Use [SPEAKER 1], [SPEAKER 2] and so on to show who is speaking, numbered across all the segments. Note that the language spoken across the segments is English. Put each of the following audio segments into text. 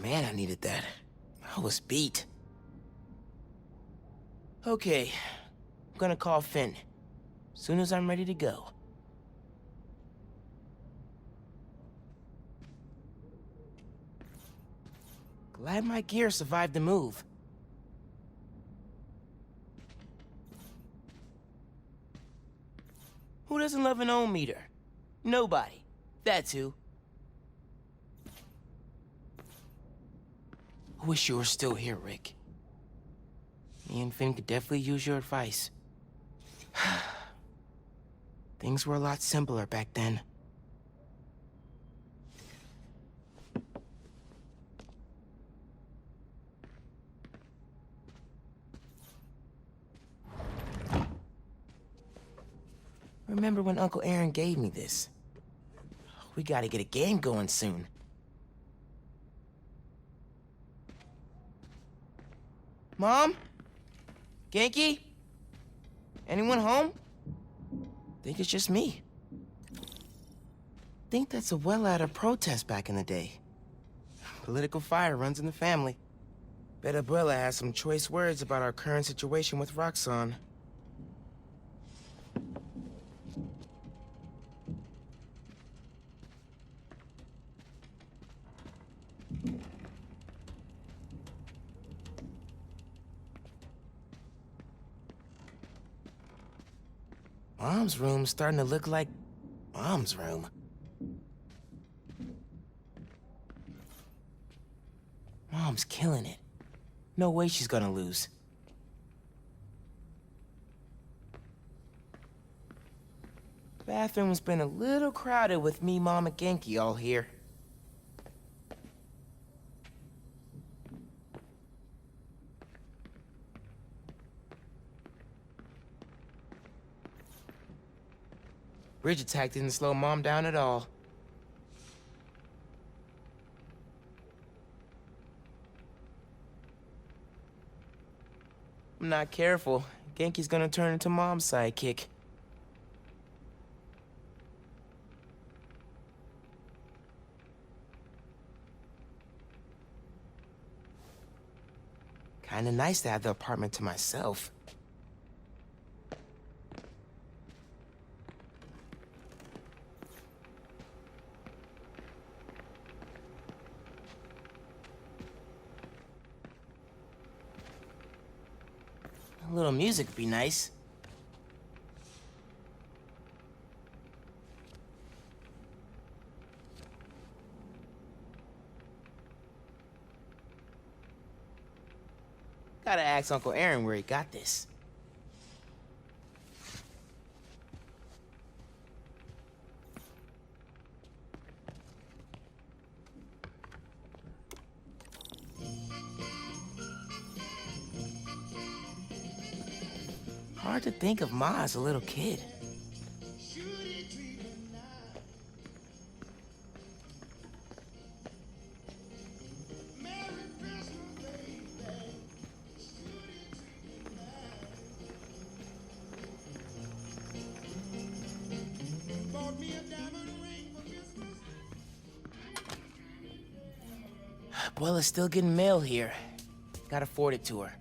[SPEAKER 1] Man, I needed that. I was beat. Okay, I'm gonna call Finn. Soon as I'm ready to go. Glad my gear survived the move. Who doesn't love an ohm meter? Nobody. That's who. I wish you were still here, Rick. Me and Finn could definitely use your advice. Things were a lot simpler back then. Remember when Uncle Aaron gave me this? We gotta get a game going soon. Mom? Genki? Anyone home? Think it's just me. Think that's a well out of protest back in the day. Political fire runs in the family. Bet Abuela has some choice words about our current situation with Roxanne. Mom's room's starting to look like Mom's room. Mom's killing it. No way she's gonna lose. Bathroom's been a little crowded with me, Mom, and Genki all here. Bridge attack didn't slow Mom down at all. I'm not careful. Genki's gonna turn into Mom's sidekick. Kinda nice to have the apartment to myself. A little music would be nice. Gotta ask Uncle Aaron where he got this. Hard to think of Ma as a little kid. Abuela's still getting mail here. Gotta forward it to her.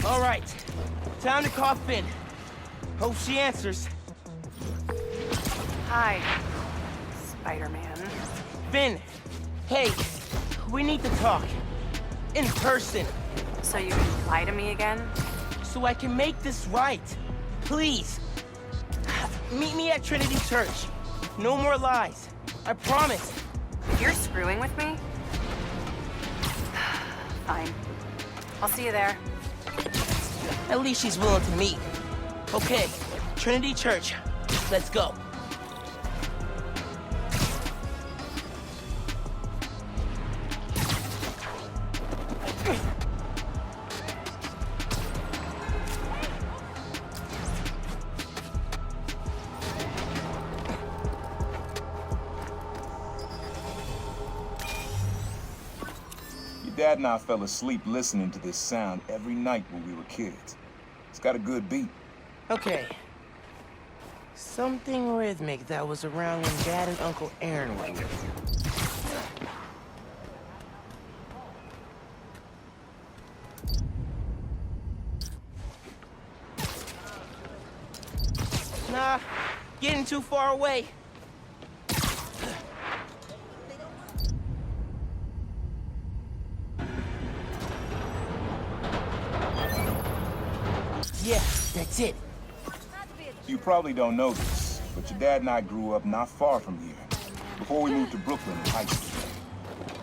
[SPEAKER 1] All right, time to call Finn. Hope she answers.
[SPEAKER 2] Hi, Spider-Man.
[SPEAKER 1] Finn, hey, we need to talk. In person.
[SPEAKER 2] So you can lie to me again?
[SPEAKER 1] So I can make this right. Please. Meet me at Trinity Church. No more lies. I promise.
[SPEAKER 2] If you're screwing with me, fine. I'll see you there.
[SPEAKER 1] At least she's willing to meet. Okay, Trinity Church. Let's go.
[SPEAKER 3] Dad and I fell asleep listening to this sound every night when we were kids. It's got a good beat.
[SPEAKER 1] Okay. Something rhythmic that was around when Dad and Uncle Aaron were here. Nah, getting too far away. Yeah, that's it.
[SPEAKER 3] You probably don't know this, but your dad and I grew up not far from here, before we moved to Brooklyn in high school.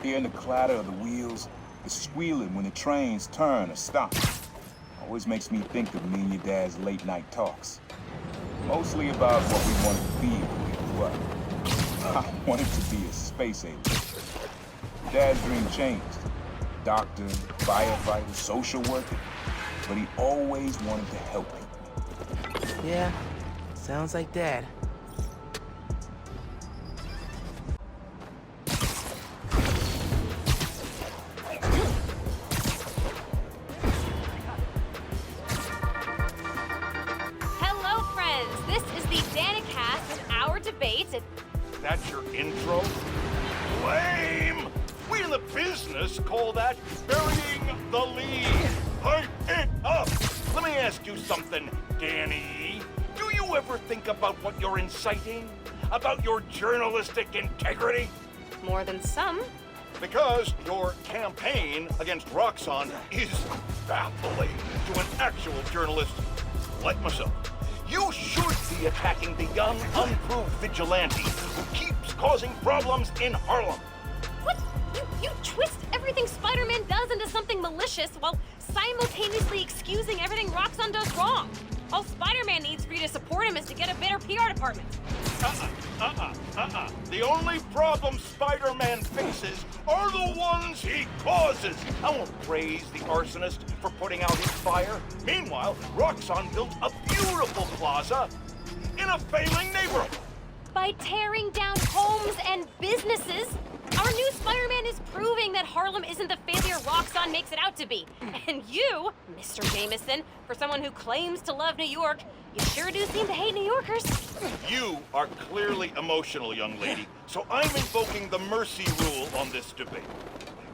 [SPEAKER 3] Hearing the clatter of the wheels, the squealing when the trains turn or stop, always makes me think of me and your dad's late night talks. Mostly about what we wanted to be when we grew up. I wanted to be a space alien. Dad's dream changed. Doctor, firefighter, social worker. But he always wanted to help people.
[SPEAKER 1] Yeah, sounds like Dad.
[SPEAKER 4] Hello, friends. This is the Danicast and our debate.
[SPEAKER 5] That's your intro? Lame! We in the business call that burying the lead. Hype it up! Let me ask you something, Danny. Do you ever think about what you're inciting? About your journalistic integrity?
[SPEAKER 4] More than some.
[SPEAKER 5] Because your campaign against Roxxon is baffling to an actual journalist like myself. You should be attacking the young, unproved vigilante who keeps causing problems in Harlem.
[SPEAKER 4] What? You twist everything Spider-Man does into something malicious while simultaneously excusing everything Roxxon does wrong. All Spider-Man needs for you to support him is to get a better PR department.
[SPEAKER 5] The only problems Spider-Man faces are the ones he causes. I won't praise the arsonist for putting out his fire. Meanwhile, Roxxon built a beautiful plaza in a failing neighborhood.
[SPEAKER 4] By tearing down homes and businesses, our new Spider-Man is proving that Harlem isn't the failure Roxxon makes it out to be. And you, Mr. Jameson, for someone who claims to love New York, you sure do seem to hate New Yorkers.
[SPEAKER 5] You are clearly emotional, young lady, so I'm invoking the mercy rule on this debate.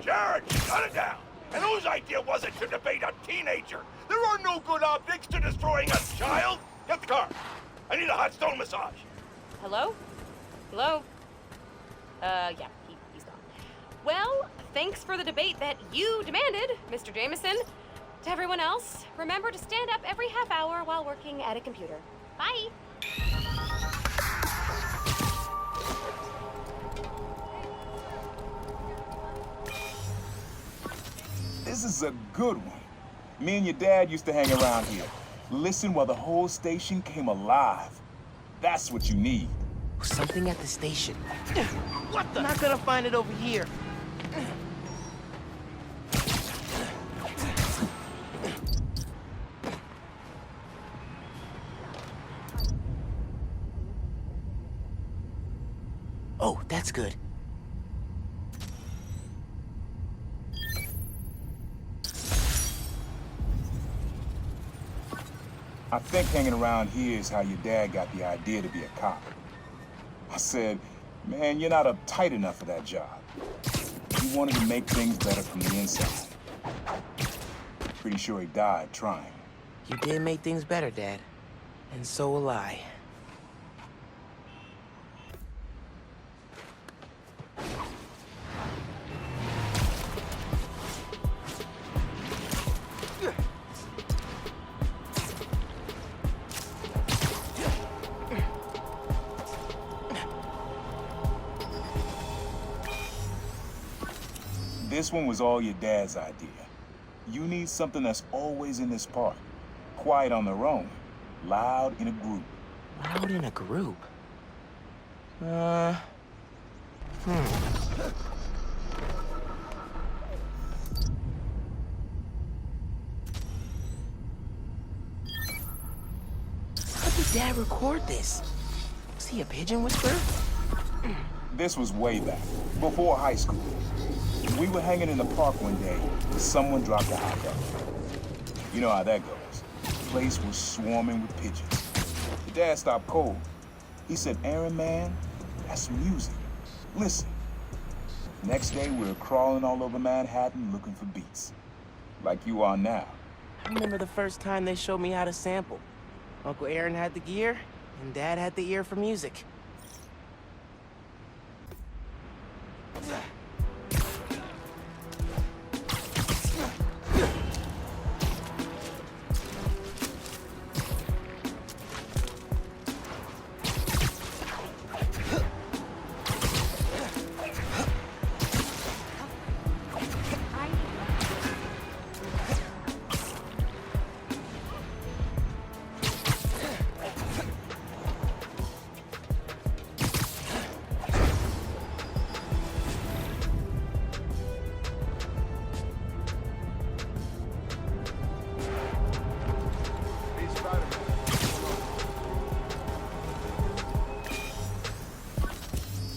[SPEAKER 5] Jared, shut it down. And whose idea was it to debate a teenager? There are no good optics to destroying a child. Get the car. I need a hot stone massage.
[SPEAKER 4] Hello? Hello? Yeah, he's gone. Well, thanks for the debate that you demanded, Mr. Jameson. To everyone else, remember to stand up every half hour while working at a computer. Bye!
[SPEAKER 3] This is a good one. Me and your dad used to hang around here. Listen while the whole station came alive. That's what you need.
[SPEAKER 1] Something at the station. What the? Not gonna find it over here. Oh, that's good.
[SPEAKER 3] I think hanging around here is how your dad got the idea to be a cop. I said, man, you're not uptight enough for that job. He wanted to make things better from the inside. Pretty sure he died trying.
[SPEAKER 1] You did make things better, Dad. And so will I.
[SPEAKER 3] This one was all your dad's idea. You need something that's always in this park. Quiet on their own, loud in a group.
[SPEAKER 1] Loud in a group? How did Dad record this? Was he a pigeon whisperer?
[SPEAKER 3] This was way back, before high school. We were hanging in the park one day, and someone dropped a hot dog. You know how that goes. The place was swarming with pigeons. The dad stopped cold. He said, "Aaron, man, that's music. Listen." Next day, we were crawling all over Manhattan looking for beats. Like you are now.
[SPEAKER 1] I remember the first time they showed me how to sample. Uncle Aaron had the gear, and Dad had the ear for music.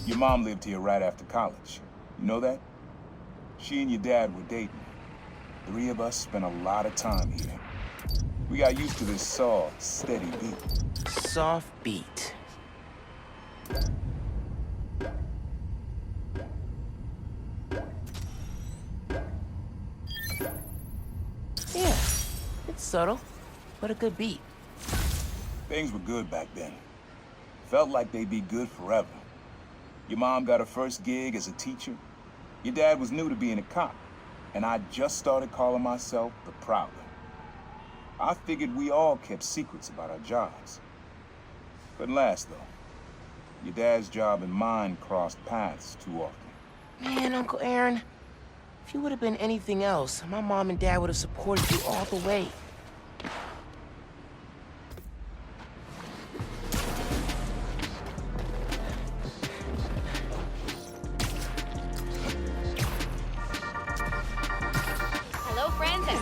[SPEAKER 3] Your mom lived here right after college. You know that? She and your dad were dating. 3 of us spent a lot of time here. We got used to this soft, steady beat.
[SPEAKER 1] Soft beat. Yeah, it's subtle, but a good beat.
[SPEAKER 3] Things were good back then. Felt like they'd be good forever. Your mom got her first gig as a teacher. Your dad was new to being a cop, and I just started calling myself the Prowler. I figured we all kept secrets about our jobs. Couldn't last, though. Your dad's job and mine crossed paths too often.
[SPEAKER 1] Man, Uncle Aaron, if you would have been anything else, my mom and Dad would have supported you all the way.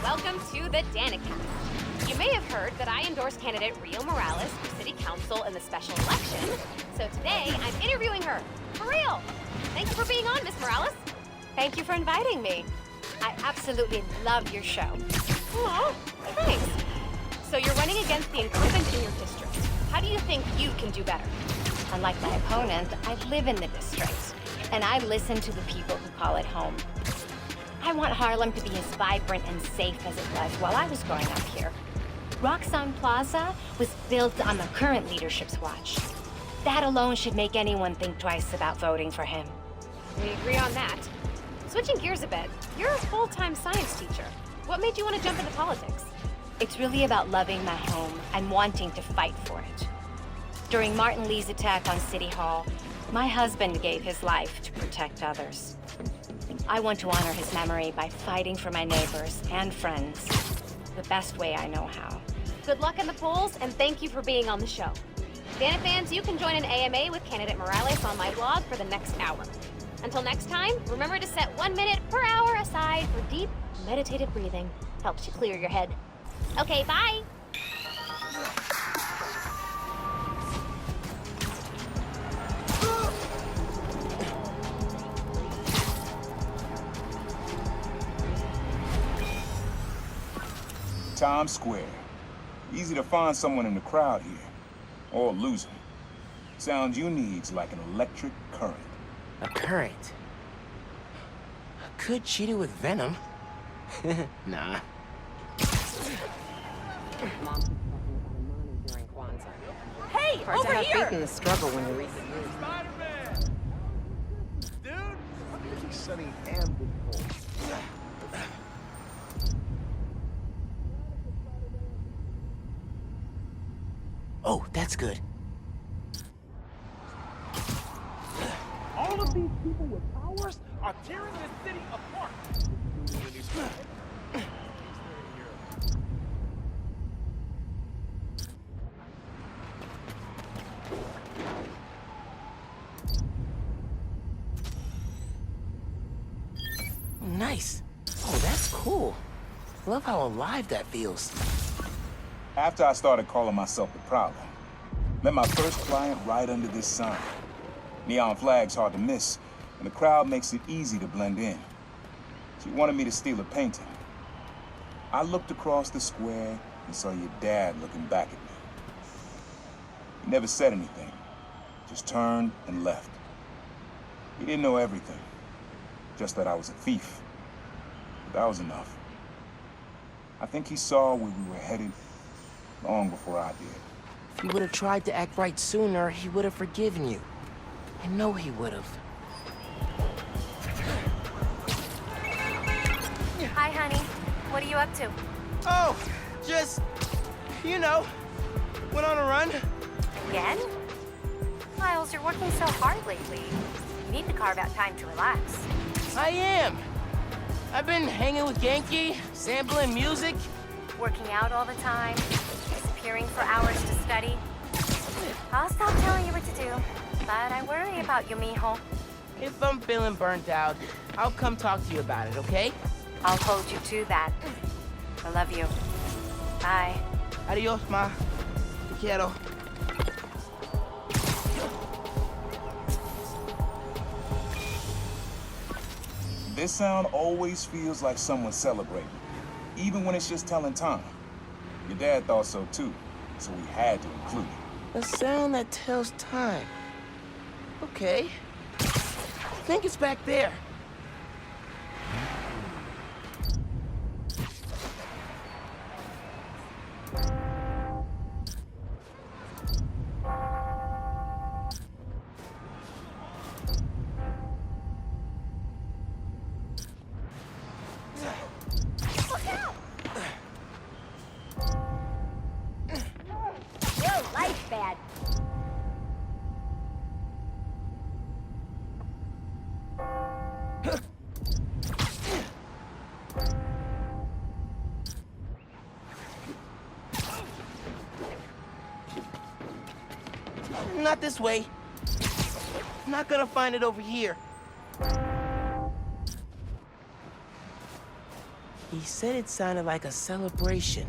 [SPEAKER 4] Welcome to the Danicast. You may have heard that I endorsed candidate Rio Morales for city council in the special election, so today I'm interviewing her. For real! Thank you for being on, Miss Morales. Thank you for inviting me. I absolutely love your show. Aw, thanks. So you're running against the incumbent in your district. How do you think you can do better? Unlike my opponent, I live in the district, and I listen to the people who call it home. I want Harlem to be as vibrant and safe as it was while I was growing up here. Roxanne Plaza was built on the current leadership's watch. That alone should make anyone think twice about voting for him. We agree on that. Switching gears a bit, you're a full-time science teacher. What made you want to jump into politics? It's really about loving my home and wanting to fight for it. During Martin Lee's attack on City Hall, my husband gave his life to protect others. I want to honor his memory by fighting for my neighbors and friends the best way I know how. Good luck in the polls, and thank you for being on the show. Dana fans, you can join an AMA with candidate Morales on my blog for the next hour. Until next time, remember to set 1 minute per hour aside for deep, meditative breathing. Helps you clear your head. Okay, bye!
[SPEAKER 3] Times Square. Easy to find someone in the crowd here. Or lose them. Sound you need's like an electric current.
[SPEAKER 1] A current? Could cheat it with venom. Nah.
[SPEAKER 2] Hey,
[SPEAKER 6] Hard
[SPEAKER 2] over
[SPEAKER 6] to have
[SPEAKER 2] here!
[SPEAKER 6] faith in the struggle when you read the news.
[SPEAKER 5] Spider-Man! Dude! I'm keep studying and before.
[SPEAKER 1] Oh, that's good.
[SPEAKER 5] All of these people with powers are tearing this city apart.
[SPEAKER 1] Nice. Oh, that's cool. Love how alive that feels.
[SPEAKER 3] After I started calling myself the Prowler, met my first client right under this sign. Neon flag's hard to miss, and the crowd makes it easy to blend in. She wanted me to steal a painting. I looked across the square and saw your dad looking back at me. He never said anything, just turned and left. He didn't know everything, just that I was a thief. But that was enough. I think he saw where we were headed long before I did.
[SPEAKER 1] If you would have tried to act right sooner, he would have forgiven you. I know he would have.
[SPEAKER 2] Hi, honey. What are you up to?
[SPEAKER 1] Oh, just, you know, went on a run.
[SPEAKER 2] Again? Miles, you're working so hard lately. You need to carve out time to relax.
[SPEAKER 1] I am. I've been hanging with Genki, sampling music.
[SPEAKER 2] Working out all the time, disappearing for hours to study. I'll stop telling you what to do, but I worry about you, mijo.
[SPEAKER 1] If I'm feeling burnt out, I'll come talk to you about it, okay?
[SPEAKER 2] I'll hold you to that. I love you. Bye.
[SPEAKER 1] Adios, ma. Te quiero.
[SPEAKER 3] This sound always feels like someone celebrating, even when it's just telling time. Your dad thought so too, so we had to include it.
[SPEAKER 1] A sound that tells time. Okay. I think it's back there.
[SPEAKER 2] Your life's bad.
[SPEAKER 1] Not this way. I'm not gonna find it over here. He said it sounded like a celebration.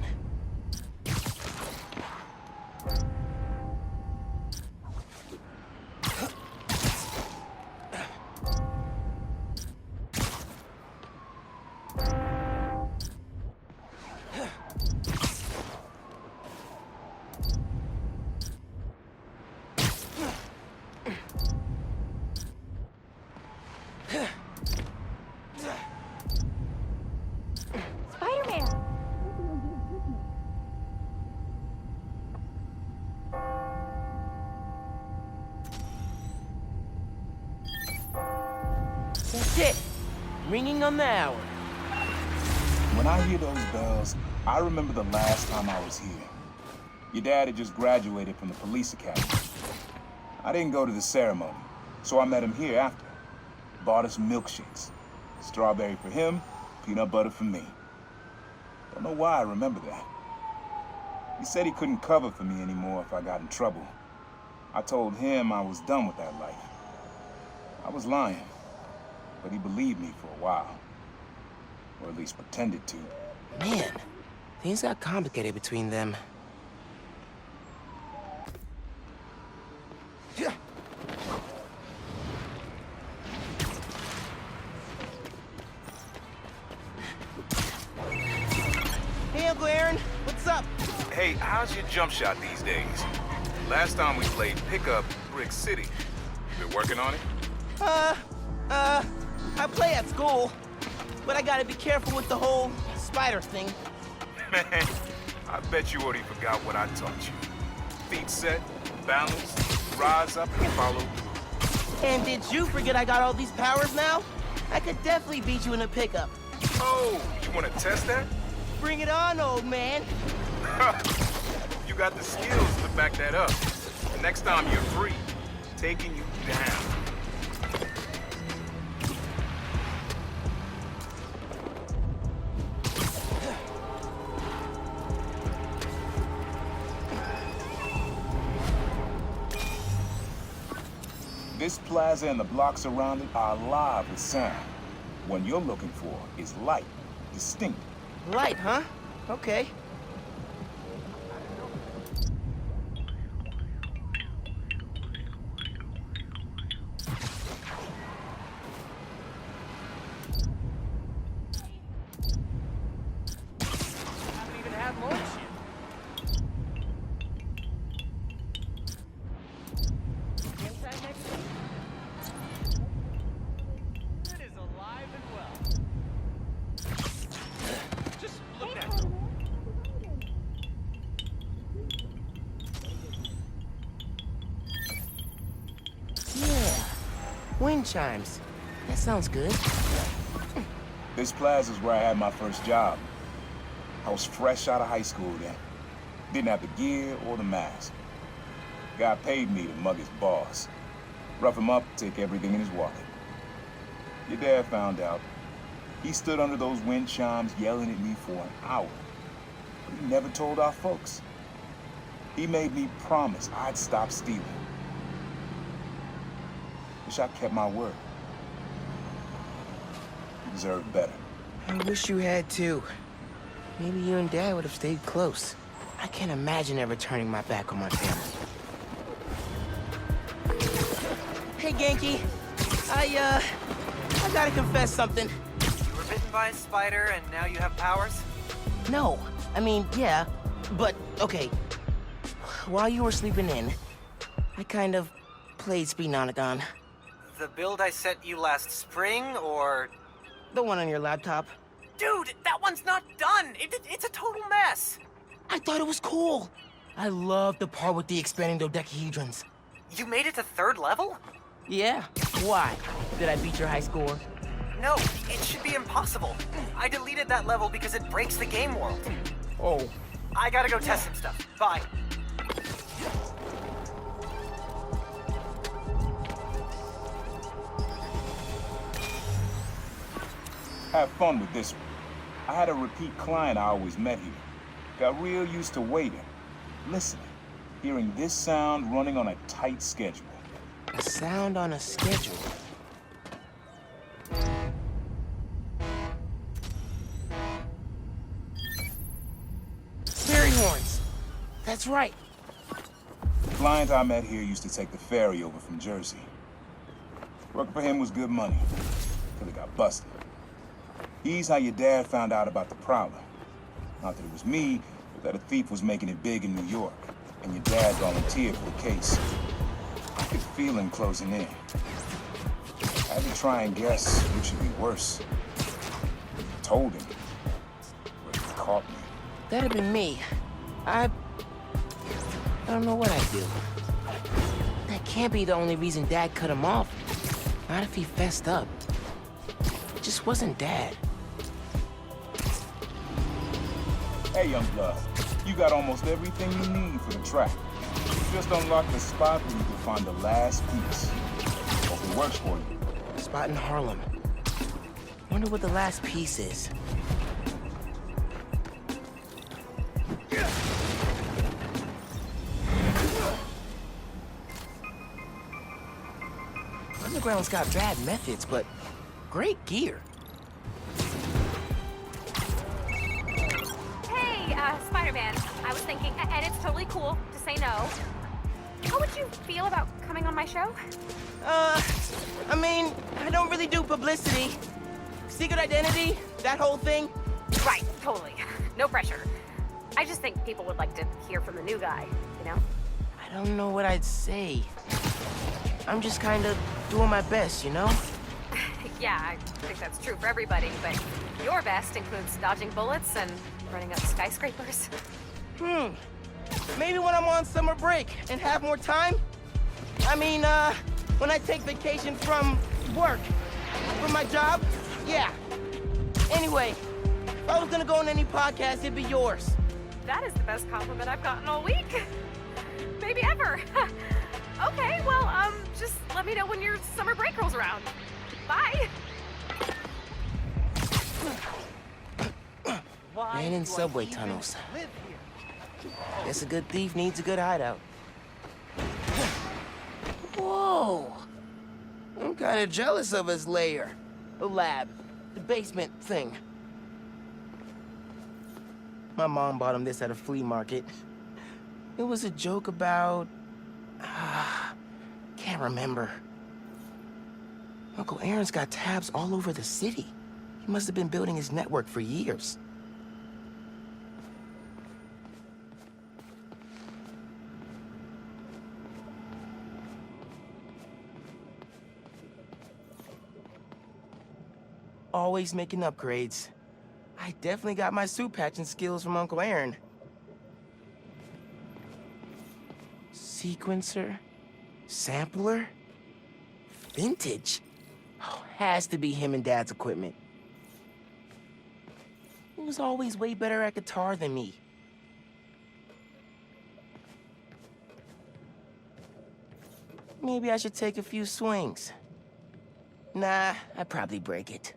[SPEAKER 2] Spider-Man!
[SPEAKER 1] That's it. Ringing on the hour.
[SPEAKER 3] When I hear those bells, I remember the last time I was here. Your dad had just graduated from the police academy. I didn't go to the ceremony, so I met him here after. Bought us milkshakes. Strawberry for him, peanut butter for me. Don't know why I remember that. He said he couldn't cover for me anymore if I got in trouble. I told him I was done with that life. I was lying, but he believed me for a while. Or at least pretended to.
[SPEAKER 1] Man, things got complicated between them. Hey, Uncle Aaron, what's up?
[SPEAKER 3] Hey, how's your jump shot these days? Last time we played pickup, Brick City. Been working on it?
[SPEAKER 1] I play at school, but I gotta be careful with the whole spider thing.
[SPEAKER 3] Man, I bet you already forgot what I taught you. Feet set, balance, rise up and follow through.
[SPEAKER 1] And did you forget I got all these powers now? I could definitely beat you in a pickup.
[SPEAKER 3] Oh, you want to test that?
[SPEAKER 1] Bring it on, old man.
[SPEAKER 3] You got the skills to back that up. Next time you're free, taking you down. plaza and the blocks around it are alive with sound. What you're looking for is light, distinct.
[SPEAKER 1] Light, huh? Okay. Wind chimes. That sounds good.
[SPEAKER 3] This plaza's where I had my first job. I was fresh out of high school then. Didn't have the gear or the mask. Guy paid me to mug his boss. Rough him up, take everything in his wallet. Your dad found out. He stood under those wind chimes yelling at me for an hour. But he never told our folks. He made me promise I'd stop stealing. Wish I kept my word. You deserve better.
[SPEAKER 1] I wish you had too. Maybe you and Dad would have stayed close. I can't imagine ever turning my back on my family. Hey, Genki. I gotta confess something.
[SPEAKER 7] You were bitten by a spider and now you have powers?
[SPEAKER 1] No, I mean, yeah, but okay. While you were sleeping in, I kind of played Speed Nonagon.
[SPEAKER 7] The build I sent you last spring, or...?
[SPEAKER 1] The one on your laptop.
[SPEAKER 7] Dude, that one's not done! It's a total mess!
[SPEAKER 1] I thought it was cool. I love the part with the expanding dodecahedrons.
[SPEAKER 7] You made it to 3rd level?
[SPEAKER 1] Yeah, why? Did I beat your high score?
[SPEAKER 7] No, it should be impossible. I deleted that level because it breaks the game world.
[SPEAKER 1] Oh.
[SPEAKER 7] I gotta go test some stuff. Bye.
[SPEAKER 3] Have fun with this one. I had a repeat client I always met here. Got real used to waiting, listening, hearing this sound running on a tight schedule.
[SPEAKER 1] A sound on a schedule. Fairy horns. That's right.
[SPEAKER 3] The client I met here used to take the ferry over from Jersey. Working for him was good money, till he got busted. He's how your dad found out about the Prowler. Not that it was me, but that a thief was making it big in New York, and your dad volunteered for the case. I could feel him closing in. I had to try and guess which should be worse. I told him, but he caught me.
[SPEAKER 1] That'd be me. I don't know what I'd do. That can't be the only reason Dad cut him off. Not if he fessed up. It just wasn't Dad.
[SPEAKER 3] Hey, young blood, you got almost everything you need for the track. Just unlock the spot where you can find the last piece. Hope it works for you.
[SPEAKER 1] Spot in Harlem. Wonder what the last piece is. Underground's got bad methods, but great gear.
[SPEAKER 2] Hey, Spider-Man. I was thinking, and it's totally cool to say no. How would you feel about coming on my show?
[SPEAKER 1] I mean, I don't really do publicity. Secret identity, that whole thing.
[SPEAKER 2] Right, totally. No pressure. I just think people would like to hear from the new guy, you know?
[SPEAKER 1] I don't know what I'd say. I'm just kind of doing my best, you know?
[SPEAKER 2] Yeah, I think that's true for everybody, but your best includes dodging bullets and running up skyscrapers.
[SPEAKER 1] Maybe when I'm on summer break and have more time? I mean, when I take vacation from work. From my job? Yeah. Anyway, if I was gonna go on any podcast, it'd be yours.
[SPEAKER 2] That is the best compliment I've gotten all week. Maybe ever. Okay, well, just let me know when your summer break rolls around. Bye.
[SPEAKER 1] Man in subway tunnels. Guess a good thief needs a good hideout. Whoa! I'm kind of jealous of his lair. The lab. The basement thing. My mom bought him this at a flea market. It was a joke about... can't remember. Uncle Aaron's got tabs all over the city. He must have been building his network for years. Always making upgrades. I definitely got my suit patching skills from Uncle Aaron. Sequencer? Sampler? Vintage? Oh, has to be him and Dad's equipment. He was always way better at guitar than me. Maybe I should take a few swings. Nah, I'd probably break it.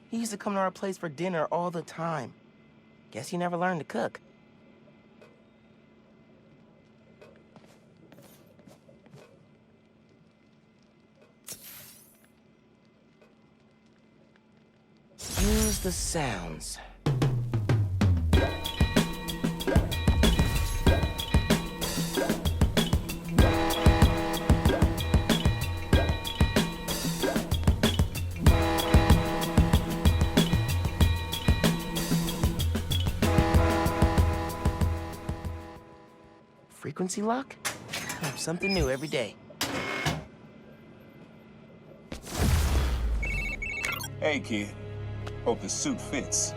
[SPEAKER 1] He used to come to our place for dinner all the time. Guess he never learned to cook. Use the sounds. Frequency lock? Something new every day.
[SPEAKER 3] Hey, kid. Hope the suit fits.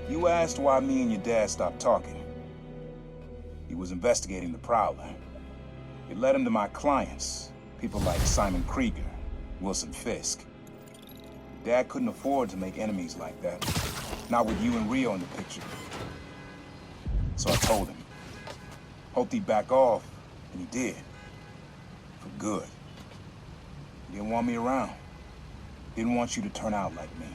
[SPEAKER 3] You asked why me and your dad stopped talking. He was investigating the Prowler. It led him to my clients, people like Simon Krieger, Wilson Fisk. Dad couldn't afford to make enemies like that. Not with you and Rio in the picture. So I told him. Hoped he'd back off, and he did. For good. He didn't want me around. Didn't want you to turn out like me.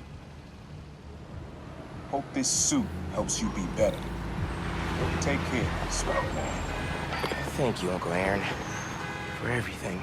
[SPEAKER 3] Hope this suit helps you be better. Take care, smart man.
[SPEAKER 1] Thank you, Uncle Aaron, for everything.